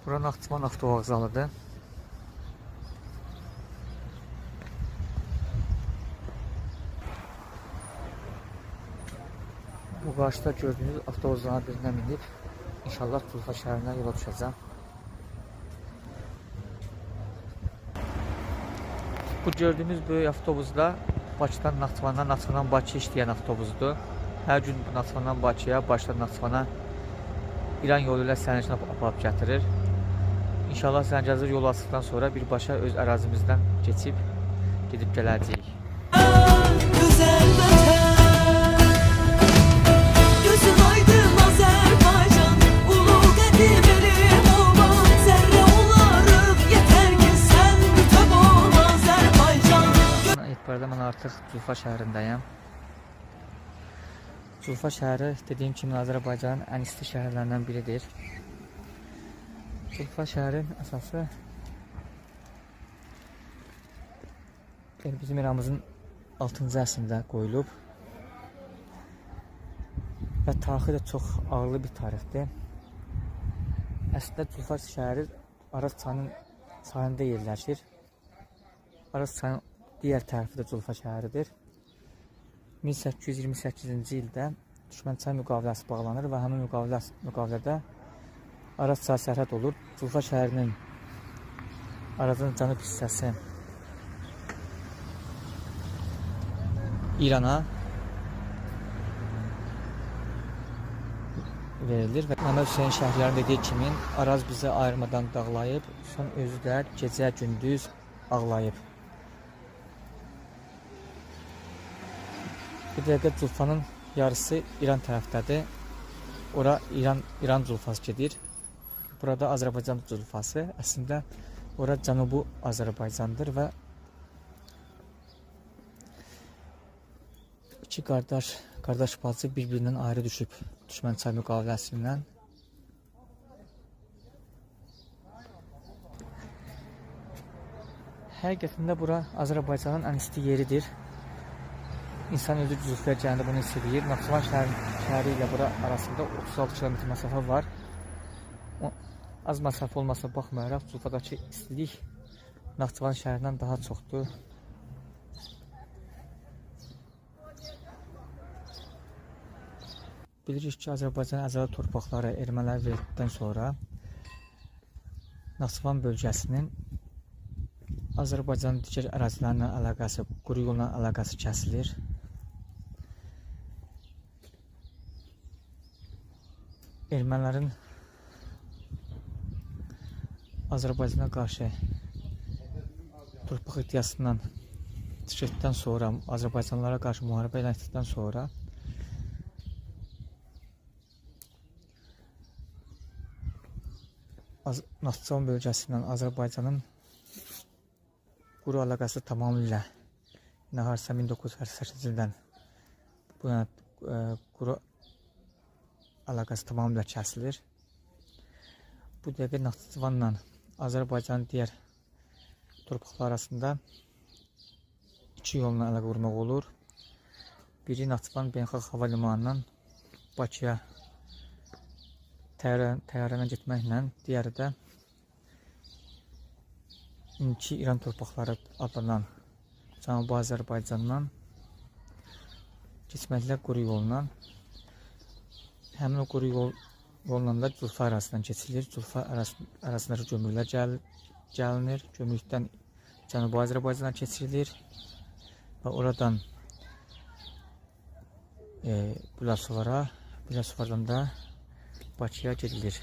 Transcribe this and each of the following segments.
Bura Naxçıvan avtovağzalıdır. Bu qarşıda gördüğünüz avtovağzaların birine minib İnşallah Culfa şəhərinə yola düşəcəm. Bu gördüğünüz böyük avtobusda Bakıdan Naxçıvandan, Naxçıvandan Bakıya işləyən avtobusdur. Hər gün Naxçıvandan Bakıya, Bakıdan Naxçıvana İran yolu ilə sərnişin aparıb gətirir. İnşallah Zəngəzur yolu açdıqdan sonra birbaşa öz ərazimizdən keçib gedib gələcəyik. Güzel vətən, gözün aydın Azərbaycan, ulu qədim elim olmam, zərrə olarım, yetər ki sən bütöv ol Azərbaycan. Etibarda mən artıq Culfa şəhərindəyəm. Culfa şəhəri dediyim kimi Azərbaycanın ən isti şəhərlərindən biridir. Culfa şəhərin əsası bizim eramızın 6-cı əsrində qoyulub və tarixi də çox ağırlı bir tarixdir. Əslində Culfa şəhəri Araz çayının sahilində yerləşir. Araz çayının digər tərəfi də Culfa şəhəridir. 1828-ci ildə Düşmən-çay müqaviləsi bağlanır və həmin müqavilədə Araz çayı sərhəd olur. Culfa şəhərinin Arazın cənub hissəsi İrana verilir və Məhəmməd Hüseyn şəhərlərin dediyi kimi Araz bizi ayırmadan dağlayıb, son özü də gecə gündüz ağlayıb. Bir dəqiqə Culfanın yarısı İran tərəfdədir. Ora İran Culfası gedir. Burada Azərbaycan Culfası. Əslində ora Cənubu Azərbaycandır və iki qardaş bacı bir-birindən ayrı düşüb Düşmən-çay müqaviləsindən. Həqiqətində bura Azərbaycanın ən isti yeridir. İnsan özü Culfaya gələndə bunu hiss edir. Naxçıvan şəhəri ilə bura arasında 36 km məsafə var. Az məsafə olmasına baxmayaraq Culfadakı istilik Naxçıvan şəhərindən daha çoxdur. Bilirik ki, Azərbaycanın əzəli torpaqları ermənilərə verildikdən sonra Naxçıvan bölgəsinin Azərbaycanın digər ərazilərlə əlaqəsi, quru yolla əlaqəsi kəsilir. Ermənilərin Azərbaycana qarşı torpaq iddiasından çıxdıqdan sonra, Azərbaycanlılara qarşı müharibə etdikdən sonra Naxçıvan bölgəsindən Azərbaycanın quru əlaqəsi tamamilə harasa 1948 ildən bu yana quru əlaqəsi tamamilə kəsilir. Bu dəqiqə Naxçıvanla Azərbaycanın digər torpaqlar arasında iki yolla əlaqə qurmaq olur. Biri Naxçıvan Beynəlxalq Hava Limanından Bakıya təyyarə getməklə, digəri də indiki İran torpaqları adlanan Cənubi Azərbaycandan keçməklə quru yolla. Həmin o quru yolla da Culfa arasından keçilir. Culfa arasında gömrüklər gəlinir. Gömrükdən Cənubi Azərbaycana keçirilir və oradan Biləsuvardan da Bakıya gedilir.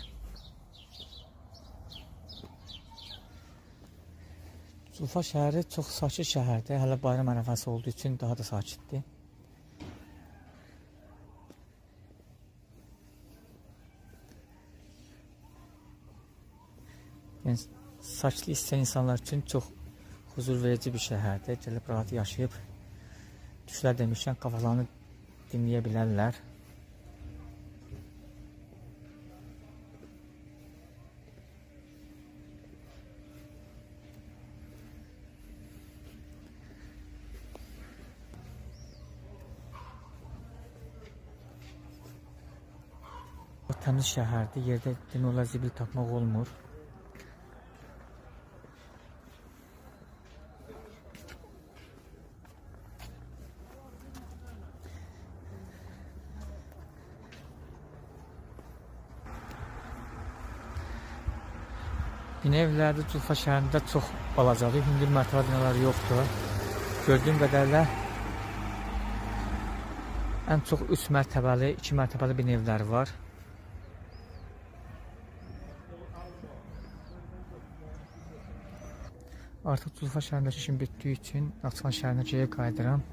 Culfa şəhəri çox sakit şəhərdir. Hələ bayram ərəfəsi olduğu üçün daha da sakitdir. Yəni, sakitlik istəyən insanlar üçün çox huzur verici bir şəhərdir. Gəlib rahat yaşayıb, düşlər demişkən qafalarını dinləyə bilərlər. Təmiz şəhərdir. Yerdə demək olar zibil tapmaq olmur. Bina evləri Culfa şəhərində çox balacadır. Hündür mərtəbə binaları yoxdur. Gördüyüm qədərlə ən çox 3 mərtəbəli, 2 mərtəbəli bina evləri var. Artıq Culfa şəhərindəki işim bitdiyi üçün Naxçıvan şəhərinə geri qayıdıram.